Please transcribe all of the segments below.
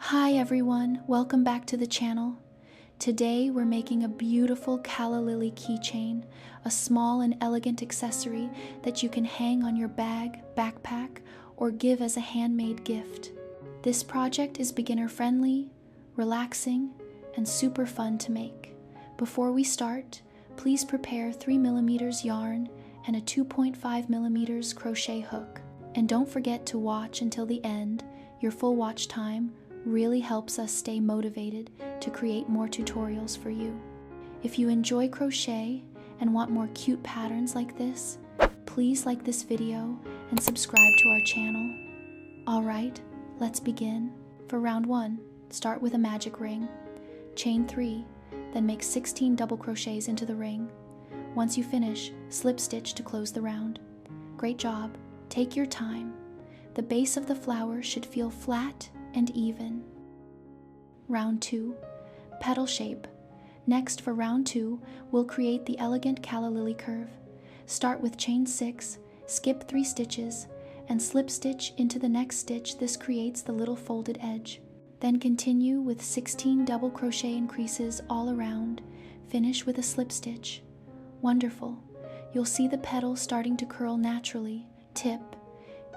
Hi everyone, welcome back to the channel. Today we're making a beautiful Calla-Lily keychain, a small and elegant accessory that you can hang on your bag, backpack, or give as a handmade gift. This project is beginner friendly, relaxing, and super fun to make. Before we start, please prepare 3mm yarn and a 2.5mm crochet hook. And don't forget to watch until the end. Your full watch time really helps us stay motivated to create more tutorials for you. If you enjoy crochet and want more cute patterns like this, please like this video and subscribe to our channel. Alright, let's begin. For round 1, start with a magic ring. Chain 3, then make 16 double crochets into the ring. Once you finish, slip stitch to close the round. Great job. Take your time. The base of the flower should feel flat and even. Round 2, petal shape. Next, for round 2, we'll create the elegant Calla-Lily curve. Start with chain 6, skip 3 stitches, and slip stitch into the next stitch. This creates the little folded edge. Then continue with 16 double crochet increases all around. Finish with a slip stitch. Wonderful. You'll see the petals starting to curl naturally. Tip: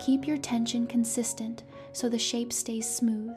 keep your tension consistent so the shape stays smooth.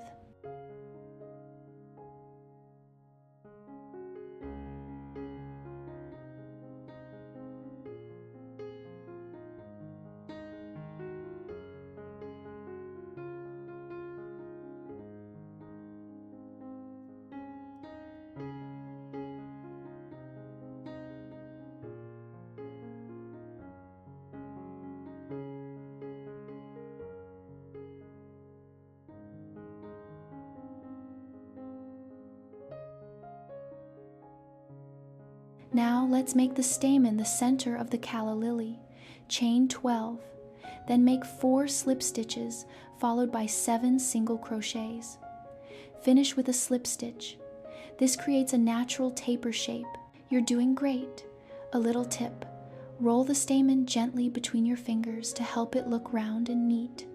Now let's make the stamen the center of the Calla-Lily. Chain 12, then make 4 slip stitches followed by 7 single crochets. Finish with a slip stitch. This creates a natural taper shape. You're doing great. A little tip: roll the stamen gently between your fingers to help it look round and neat.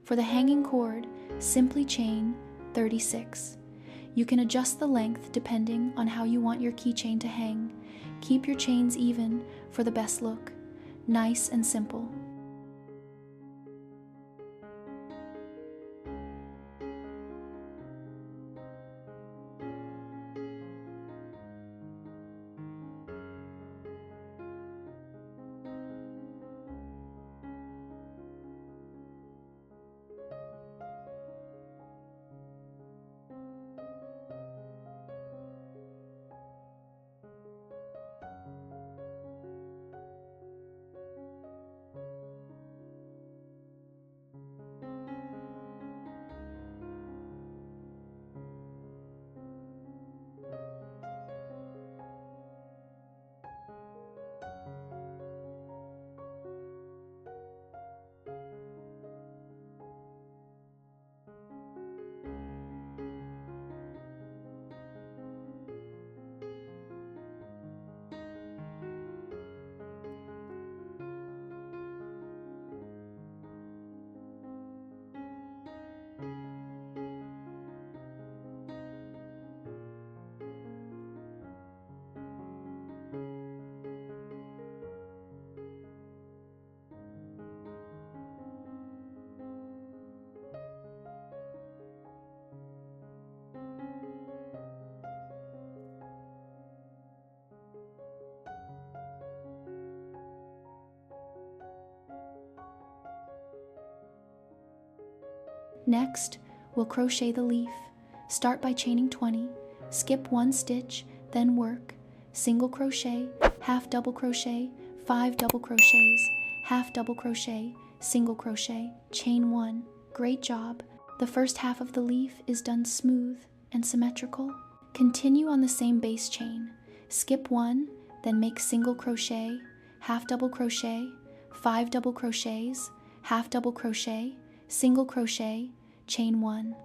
For the hanging cord, simply chain 36. You can adjust the length depending on how you want your keychain to hang. Keep your chains even for the best look. Nice and simple. Next, we'll crochet the leaf. Start by chaining 20, skip 1 stitch, then work, single crochet, half double crochet, 5 double crochets, half double crochet, single crochet, chain 1. Great job! The first half of the leaf is done smooth and symmetrical. Continue on the same base chain. Skip 1, then make single crochet, half double crochet, 5 double crochets, half double crochet, single crochet, chain 1.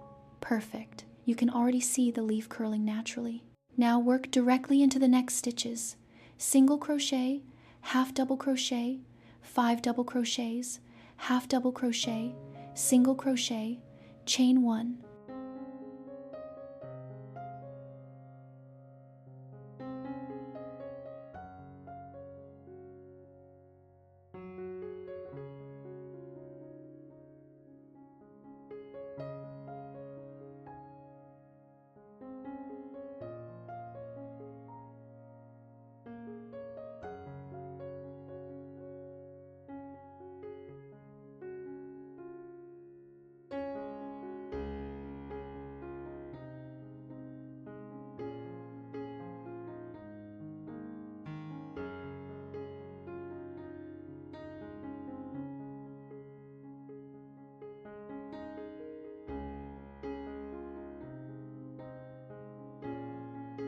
Perfect. You can already see the leaf curling naturally. Now work directly into the next stitches. Single crochet, half double crochet, 5 double crochets, half double crochet, single crochet, chain 1.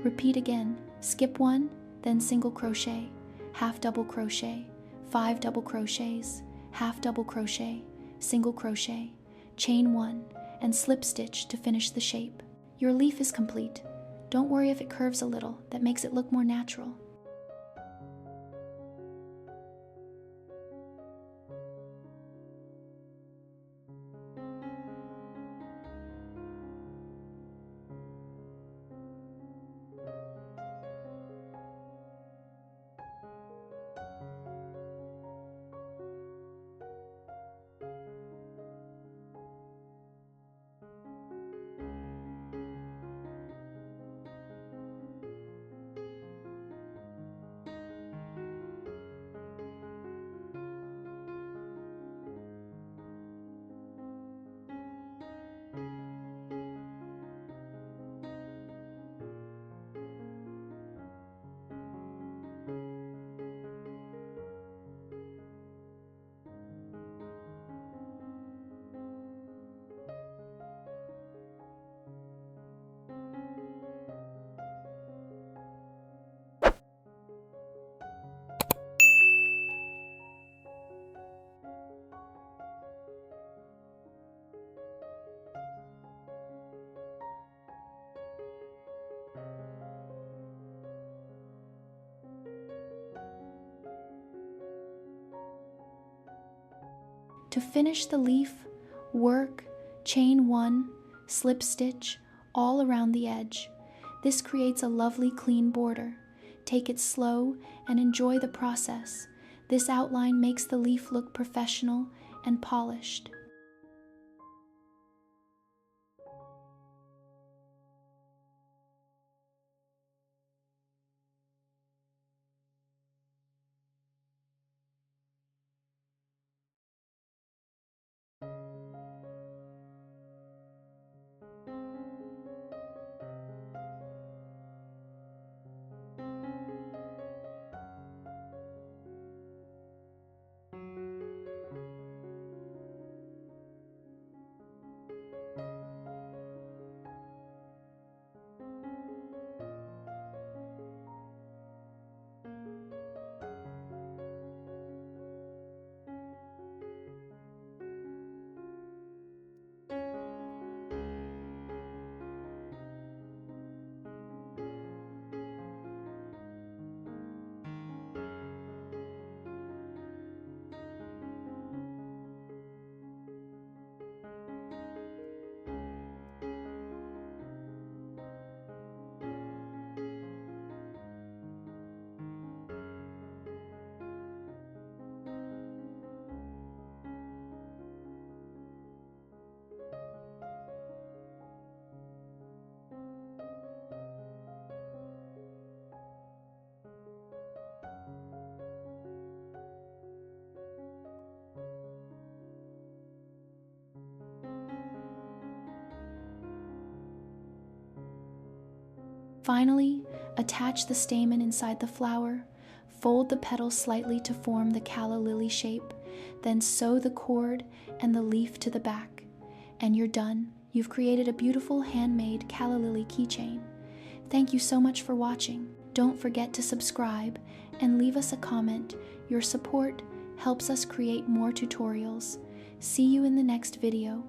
Repeat again. Skip 1, then single crochet, half double crochet, 5 double crochets, half double crochet, single crochet, chain 1, and slip stitch to finish the shape. Your leaf is complete. Don't worry if it curves a little. That makes it look more natural. To finish the leaf, work, chain 1, slip stitch all around the edge. This creates a lovely clean border. Take it slow and enjoy the process. This outline makes the leaf look professional and polished. Finally, attach the stamen inside the flower, fold the petals slightly to form the calla-lily shape, then sew the cord and the leaf to the back. And you're done. You've created a beautiful handmade calla-lily keychain. Thank you so much for watching. Don't forget to subscribe and leave us a comment. Your support helps us create more tutorials. See you in the next video.